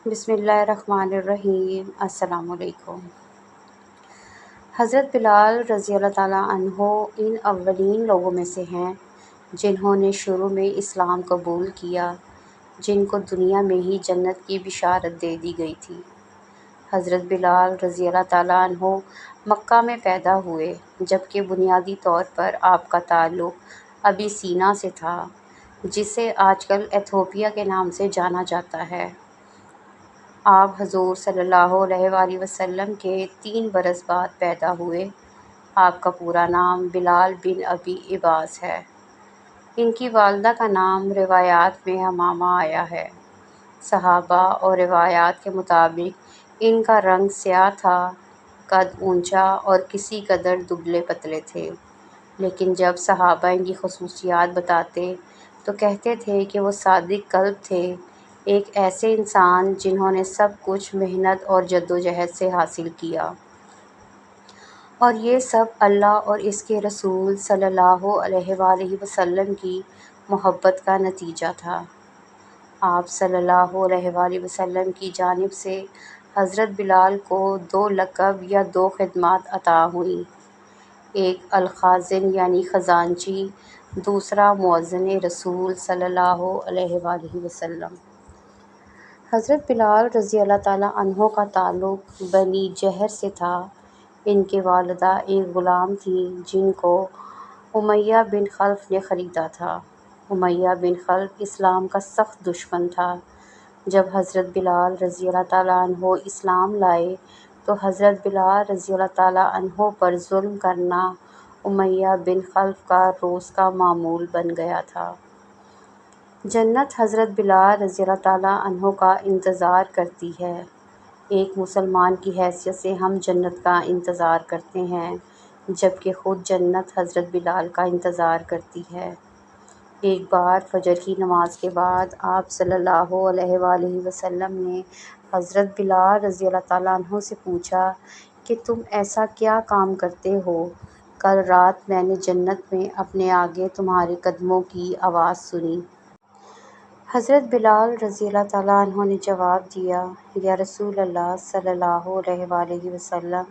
بسم اللہ الرحمن الرحیم۔ السلام علیکم۔ حضرت بلال رضی اللہ تعالیٰ عنہ ان اولین لوگوں میں سے ہیں جنہوں نے شروع میں اسلام قبول کیا، جن کو دنیا میں ہی جنت کی بشارت دے دی گئی تھی۔ حضرت بلال رضی اللہ تعالیٰ عنہ مکہ میں پیدا ہوئے، جبکہ بنیادی طور پر آپ کا تعلق ابیسینا سے تھا، جسے آج کل ایتھوپیا کے نام سے جانا جاتا ہے۔ آپ حضور صلی اللہ علیہ وآلہ وسلم کے 3 برس بعد پیدا ہوئے۔ آپ کا پورا نام بلال بن ابی عباس ہے۔ ان کی والدہ کا نام روایات میں حمامہ آیا ہے۔ صحابہ اور روایات کے مطابق ان کا رنگ سیاہ تھا، قد اونچا اور کسی قدر دبلے پتلے تھے، لیکن جب صحابہ ان کی خصوصیات بتاتے تو کہتے تھے کہ وہ صادق قلب تھے، ایک ایسے انسان جنہوں نے سب کچھ محنت اور جدوجہد سے حاصل کیا، اور یہ سب اللہ اور اس کے رسول صلی اللہ علیہ وآلہ وسلم کی محبت کا نتیجہ تھا۔ آپ صلی اللہ علیہ وآلہ وسلم کی جانب سے حضرت بلال کو 2 لقب یا 2 خدمات عطا ہوئیں، ایک الخازن یعنی خزانچی، دوسرا مؤذن رسول صلی اللہ علیہ وآلہ وسلم۔ حضرت بلال رضی اللہ تعالیٰ عنہ کا تعلق بنی جہر سے تھا۔ ان کے والدہ ایک غلام تھیں جن کو امیہ بن خلف نے خریدا تھا۔ امیہ بن خلف اسلام کا سخت دشمن تھا۔ جب حضرت بلال رضی اللہ تعالیٰ عنہ اسلام لائے تو حضرت بلال رضی اللہ تعالیٰ عنہ پر ظلم کرنا امیہ بن خلف کا روز کا معمول بن گیا تھا۔ جنت حضرت بلال رضی اللہ تعالیٰ عنہ کا انتظار کرتی ہے۔ ایک مسلمان کی حیثیت سے ہم جنت کا انتظار کرتے ہیں، جبکہ خود جنت حضرت بلال کا انتظار کرتی ہے۔ ایک بار فجر کی نماز کے بعد آپ صلی اللہ علیہ وآلہ وسلم نے حضرت بلال رضی اللہ تعالیٰ عنہ سے پوچھا کہ تم ایسا کیا کام کرتے ہو؟ کل رات میں نے جنت میں اپنے آگے تمہارے قدموں کی آواز سنی۔ حضرت بلال رضی اللہ تعالیٰ عنہ نے جواب دیا، یا رسول اللہ صلی اللہ علیہ وآلہ وسلم،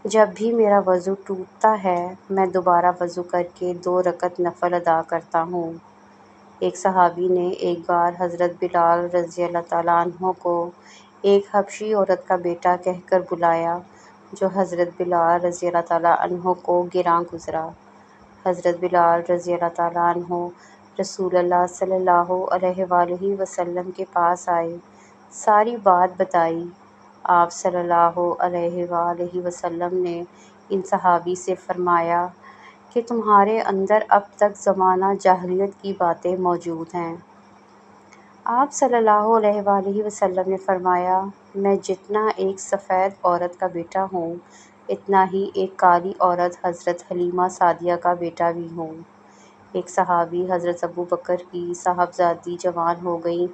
جب بھی میرا وضو ٹوٹتا ہے میں دوبارہ وضو کر کے 2 رکعت نفل ادا کرتا ہوں۔ ایک صحابی نے ایک بار حضرت بلال رضی اللہ تعالیٰ عنہ کو ایک حبشی عورت کا بیٹا کہہ کر بلایا، جو حضرت بلال رضی اللہ تعالیٰ عنہ کو گراں گزرا۔ حضرت بلال رضی اللہ تعالیٰ عنہ رسول اللہ صلی اللہ علیہ وآلہ وسلم کے پاس آئے، ساری بات بتائی۔ آپ صلی اللہ علیہ وآلہ وسلم نے ان صحابی سے فرمایا کہ تمہارے اندر اب تک زمانہ جاہلیت کی باتیں موجود ہیں۔ آپ صلی اللہ علیہ وآلہ وسلم نے فرمایا، میں جتنا ایک سفید عورت کا بیٹا ہوں، اتنا ہی ایک کالی عورت حضرت حلیمہ سعدیہ کا بیٹا بھی ہوں۔ ایک صحابی حضرت ابوبکر کی صاحبزادی جوان ہو گئیں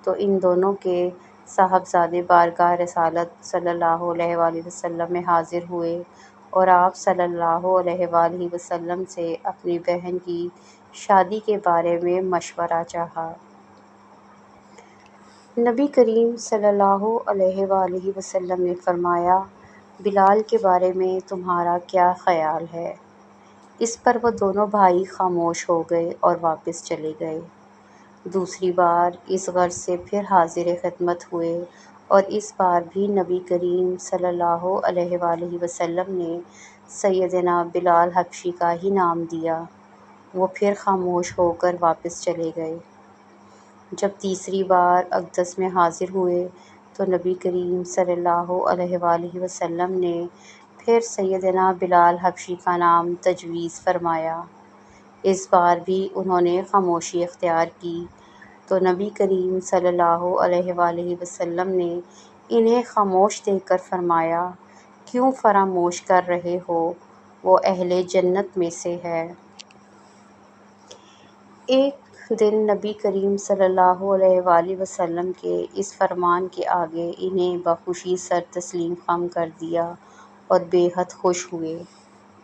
تو ان دونوں کے صاحبزادے بارگاہ رسالت صلی اللہ علیہ وآلہ وسلم میں حاضر ہوئے اور آپ صلی اللہ علیہ وآلہ وسلم سے اپنی بہن کی شادی کے بارے میں مشورہ چاہا۔ نبی کریم صلی اللہ علیہ وآلہ وسلم نے فرمایا، بلال کے بارے میں تمہارا کیا خیال ہے؟ اس پر وہ دونوں بھائی خاموش ہو گئے اور واپس چلے گئے۔ دوسری بار اس غرض سے پھر حاضر خدمت ہوئے اور اس بار بھی نبی کریم صلی اللہ علیہ وآلہ وسلم نے سیدنا بلال حبشی کا ہی نام دیا۔ وہ پھر خاموش ہو کر واپس چلے گئے۔ جب تیسری بار اقدس میں حاضر ہوئے تو نبی کریم صلی اللہ علیہ وآلہ وسلم نے پھر سیدنا بلال حبشی کا نام تجویز فرمایا۔ اس بار بھی انہوں نے خاموشی اختیار کی تو نبی کریم صلی اللہ علیہ وآلہ وسلم نے انہیں خاموش دیکھ کر فرمایا، کیوں فراموش کر رہے ہو؟ وہ اہل جنت میں سے ہے۔ ایک دن نبی کریم صلی اللہ علیہ وآلہ وسلم کے اس فرمان کے آگے انہیں بخوشی سر تسلیم خم کر دیا اور بے حد خوش ہوئے۔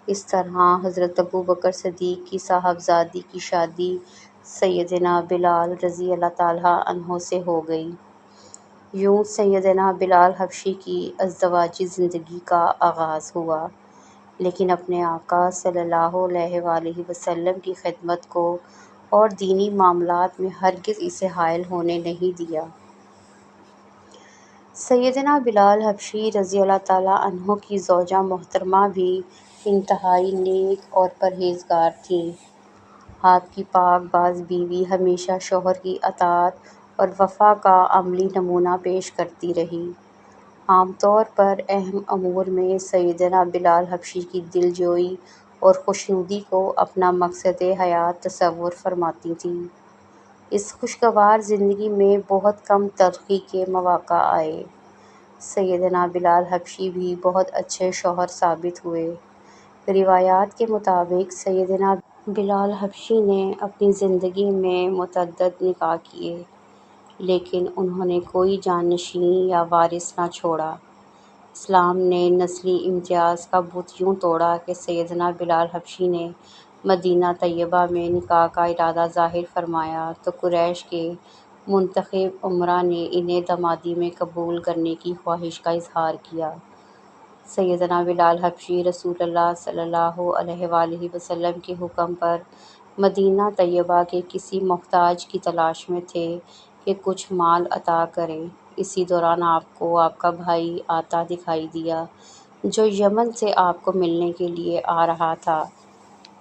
اس طرح حضرت ابوبکر صدیق کی صاحبزادی کی شادی سیدنا بلال رضی اللہ تعالیٰ عنہ سے ہو گئی۔ یوں سیدنا بلال حبشی کی ازدواجی زندگی کا آغاز ہوا، لیکن اپنے آقا صلی اللہ علیہ وآلہ وسلم کی خدمت کو اور دینی معاملات میں ہرگز اسے حائل ہونے نہیں دیا۔ سیدنا بلال حبشی رضی اللہ تعالیٰ عنہ کی زوجہ محترمہ بھی انتہائی نیک اور پرہیزگار تھیں۔ آپ کی پاک باز بیوی ہمیشہ شوہر کی اطاعت اور وفا کا عملی نمونہ پیش کرتی رہی۔ عام طور پر اہم امور میں سیدنا بلال حبشی کی دل جوئی اور خوشنودی کو اپنا مقصد حیات تصور فرماتی تھیں۔ اس خوشگوار زندگی میں بہت کم تلخی کے مواقع آئے۔ سیدنا بلال حبشی بھی بہت اچھے شوہر ثابت ہوئے۔ روایات کے مطابق سیدنا بلال حبشی نے اپنی زندگی میں متعدد نکاح کیے، لیکن انہوں نے کوئی جانشین یا وارث نہ چھوڑا۔ اسلام نے نسلی امتیاز کا بت یوں توڑا کہ سیدنا بلال حبشی نے مدینہ طیبہ میں نکاح کا ارادہ ظاہر فرمایا تو قریش کے منتخب امراء نے انہیں دامادی میں قبول کرنے کی خواہش کا اظہار کیا۔ سیدنا بلال حبشی رسول اللہ صلی اللہ علیہ وآلہ وسلم کے حکم پر مدینہ طیبہ کے کسی محتاج کی تلاش میں تھے کہ کچھ مال عطا کریں۔ اسی دوران آپ کو آپ کا بھائی آتا دکھائی دیا جو یمن سے آپ کو ملنے کے لیے آ رہا تھا۔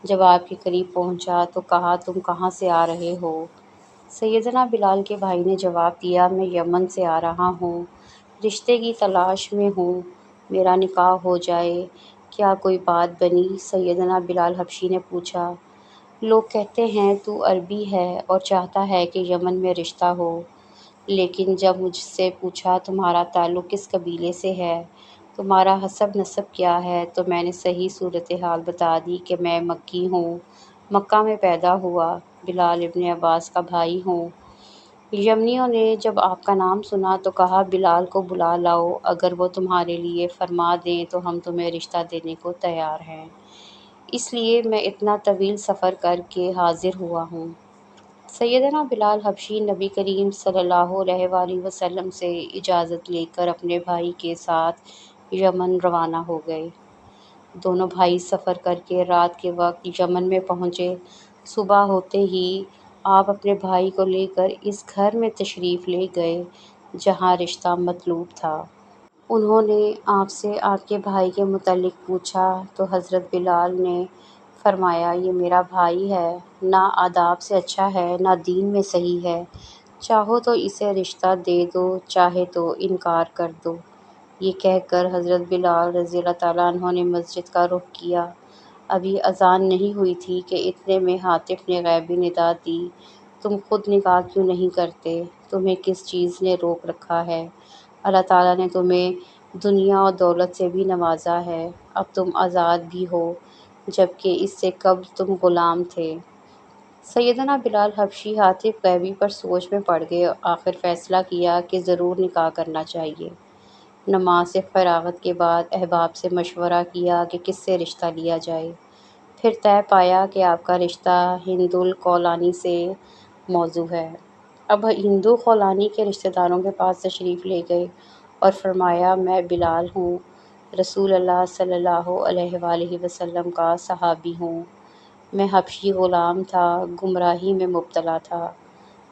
جب آپ کے قریب پہنچا تو کہا، تم کہاں سے آ رہے ہو؟ سیدنا بلال کے بھائی نے جواب دیا، میں یمن سے آ رہا ہوں، رشتے کی تلاش میں ہوں، میرا نکاح ہو جائے، کیا کوئی بات بنی؟ سیدنا بلال حبشی نے پوچھا، لوگ کہتے ہیں تو عربی ہے اور چاہتا ہے کہ یمن میں رشتہ ہو، لیکن جب مجھ سے پوچھا تمہارا تعلق کس قبیلے سے ہے، تمہارا حسب نسب کیا ہے، تو میں نے صحیح صورتحال بتا دی کہ میں مکی ہوں، مکہ میں پیدا ہوا، بلال ابن عباس کا بھائی ہوں۔ یمنیوں نے جب آپ کا نام سنا تو کہا، بلال کو بلا لاؤ، اگر وہ تمہارے لیے فرما دیں تو ہم تمہیں رشتہ دینے کو تیار ہیں، اس لیے میں اتنا طویل سفر کر کے حاضر ہوا ہوں۔ سیدنا بلال حبشی نبی کریم صلی اللہ علیہ وآلہ وسلم سے اجازت لے کر اپنے بھائی کے ساتھ یمن روانہ ہو گئے۔ دونوں بھائی سفر کر کے رات کے وقت یمن میں پہنچے۔ صبح ہوتے ہی آپ اپنے بھائی کو لے کر اس گھر میں تشریف لے گئے جہاں رشتہ مطلوب تھا۔ انہوں نے آپ سے آپ کے بھائی کے متعلق پوچھا تو حضرت بلال نے فرمایا، یہ میرا بھائی ہے، نہ آداب سے اچھا ہے نہ دین میں صحیح ہے، چاہو تو اسے رشتہ دے دو، چاہے تو انکار کر دو۔ یہ کہہ کر حضرت بلال رضی اللہ تعالیٰ عنہ نے مسجد کا رخ کیا۔ ابھی اذان نہیں ہوئی تھی کہ اتنے میں ہاتف نے غیبی ندا دی، تم خود نکاح کیوں نہیں کرتے؟ تمہیں کس چیز نے روک رکھا ہے؟ اللہ تعالیٰ نے تمہیں دنیا اور دولت سے بھی نوازا ہے، اب تم آزاد بھی ہو، جبکہ اس سے قبل تم غلام تھے۔ سیدنا بلال حبشی ہاتف غیبی پر سوچ میں پڑ گئے، آخر فیصلہ کیا کہ ضرور نکاح کرنا چاہیے۔ نماز سے فراغت کے بعد احباب سے مشورہ کیا کہ کس سے رشتہ لیا جائے، پھر طے پایا کہ آپ کا رشتہ ہند الخولانی سے موزوں ہے۔ اب ہندو خولانی کے رشتہ داروں کے پاس تشریف لے گئے اور فرمایا، میں بلال ہوں، رسول اللہ صلی اللہ علیہ وآلہ وسلم کا صحابی ہوں، میں حبشی غلام تھا، گمراہی میں مبتلا تھا،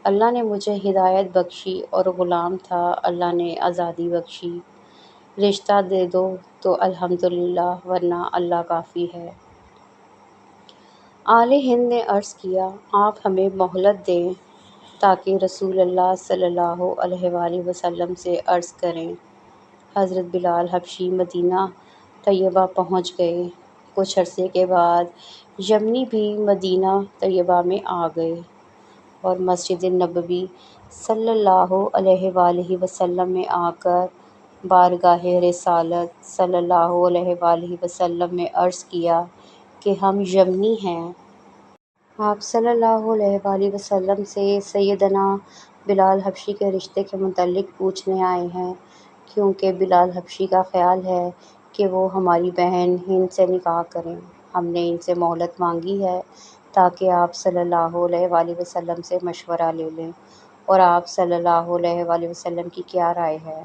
اللہ نے مجھے ہدایت بخشی، اور غلام تھا، اللہ نے آزادی بخشی، رشتہ دے دو تو الحمدللہ، ورنہ اللہ کافی ہے۔ آل ہند نے عرض کیا، آپ ہمیں مہلت دیں تاکہ رسول اللہ صلی اللہ علیہ وآلہ وسلم سے عرض کریں۔ حضرت بلال حبشی مدینہ طیبہ پہنچ گئے۔ کچھ عرصے کے بعد یمنی بھی مدینہ طیبہ میں آ گئے اور مسجد نبوی صلی اللہ علیہ وآلہ وسلم میں آ کر بارگاہ رسالت صلی اللہ علیہ وآلہ وسلم میں عرض کیا کہ ہم یمنی ہیں۔ آپ صلی اللہ علیہ وآلہ وسلم سے سیدنا بلال حبشی کے رشتے کے متعلق پوچھنے آئے ہیں، کیونکہ بلال حبشی کا خیال ہے کہ وہ ہماری بہن ہند سے نکاح کریں۔ ہم نے ان سے مہلت مانگی ہے تاکہ آپ صلی اللہ علیہ وآلہ وسلم سے مشورہ لے لیں اور آپ صلی اللہ علیہ وآلہ وسلم کی کیا رائے ہے؟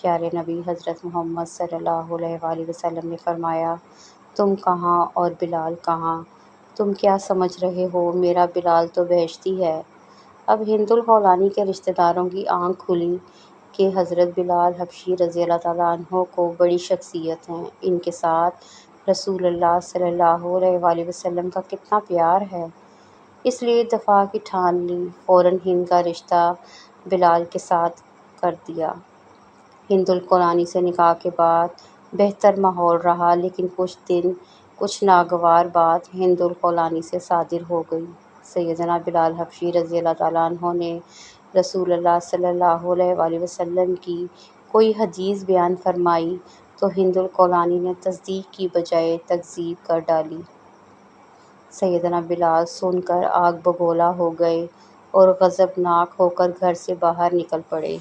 پیارے نبی حضرت محمد صلی اللہ علیہ وآلہ وسلم نے فرمایا، تم کہاں اور بلال کہاں؟ تم کیا سمجھ رہے ہو؟ میرا بلال تو بہشتی ہے۔ اب ہند الخولانی کے رشتہ داروں کی آنکھ کھلی کہ حضرت بلال حبشی رضی اللہ تعالیٰ عنہ کو بڑی شخصیت ہیں، ان کے ساتھ رسول اللہ صلی اللہ علیہ وآلہ وسلم کا کتنا پیار ہے۔ اس لیے دفاع کی ٹھان لی، فوراً ہند کا رشتہ بلال کے ساتھ کر دیا۔ ہند الخولانی سے نکاح کے بعد بہتر ماحول رہا، لیکن کچھ ناگوار بات ہند الخولانی سے صادر ہو گئی۔ سیدنا بلال حبشی رضی اللہ تعالیٰ عنہ نے رسول اللہ صلی اللہ علیہ وآلہ وسلم کی کوئی حدیث بیان فرمائی تو ہند الخولانی نے تصدیق کی بجائے تکذیب کر ڈالی۔ سیدنا بلال سن کر آگ بگولا ہو گئے اور غضبناک ہو کر گھر سے باہر نکل پڑے۔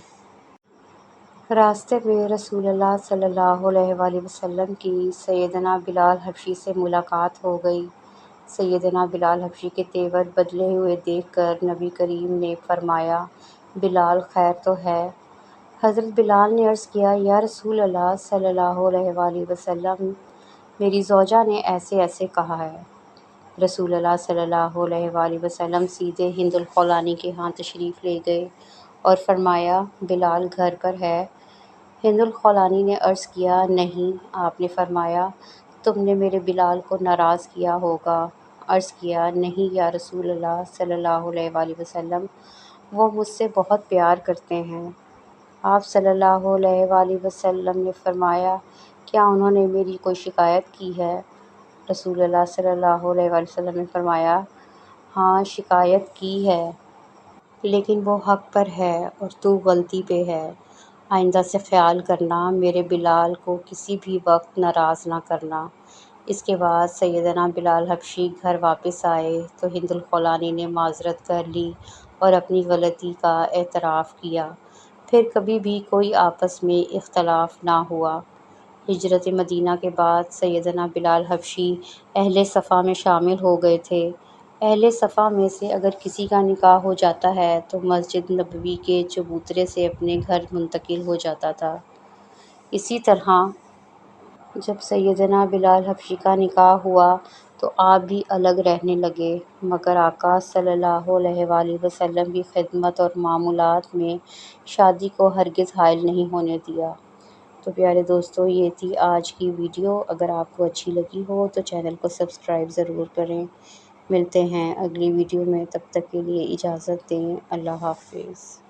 راستے میں رسول اللہ صلی اللہ علیہ وآلہ وسلم کی سیدنا بلال حبشی سے ملاقات ہو گئی۔ سیدنا بلال حبشی کے تیور بدلے ہوئے دیکھ کر نبی کریم نے فرمایا، بلال خیر تو ہے؟ حضرت بلال نے عرض کیا، یا رسول اللہ صلی اللہ علیہ وآلہ وسلم، میری زوجہ نے ایسے ایسے کہا ہے۔ رسول اللہ صلی اللہ علیہ وآلہ وسلم سیدھے ہند الخولانی کے ہاں تشریف لے گئے اور فرمایا، بلال گھر پر ہے؟ ہند الخولانی نے عرض کیا، نہیں۔ آپ نے فرمایا، تم نے میرے بلال کو ناراض کیا ہوگا۔ عرض کیا، نہیں یا رسول اللہ صلی اللہ علیہ وآلہ وسلم، وہ مجھ سے بہت پیار کرتے ہیں۔ آپ صلی اللہ علیہ وآلہ وسلم نے فرمایا، کیا انہوں نے میری کوئی شکایت کی ہے؟ رسول اللہ صلی اللہ علیہ وآلہ وسلم نے فرمایا، ہاں شکایت کی ہے، لیکن وہ حق پر ہے اور تو غلطی پہ ہے۔ آئندہ سے خیال کرنا، میرے بلال کو کسی بھی وقت ناراض نہ کرنا۔ اس کے بعد سیدنا بلال حبشی گھر واپس آئے تو ہند الخولانی نے معذرت کر لی اور اپنی غلطی کا اعتراف کیا۔ پھر کبھی بھی کوئی آپس میں اختلاف نہ ہوا۔ ہجرت مدینہ کے بعد سیدنا بلال حبشی اہل صفا میں شامل ہو گئے تھے۔ اہل صفا میں سے اگر کسی کا نکاح ہو جاتا ہے تو مسجد نبوی کے چبوترے سے اپنے گھر منتقل ہو جاتا تھا۔ اسی طرح جب سیدنا بلال حبشی کا نکاح ہوا تو آپ بھی الگ رہنے لگے، مگر آقا صلی اللہ علیہ وآلہ وسلم کی خدمت اور معمولات میں شادی کو ہرگز حائل نہیں ہونے دیا۔ تو پیارے دوستو، یہ تھی آج کی ویڈیو۔ اگر آپ کو اچھی لگی ہو تو چینل کو سبسکرائب ضرور کریں۔ ملتے ہیں اگلی ویڈیو میں، تب تک کے لیے اجازت دیں۔ اللہ حافظ۔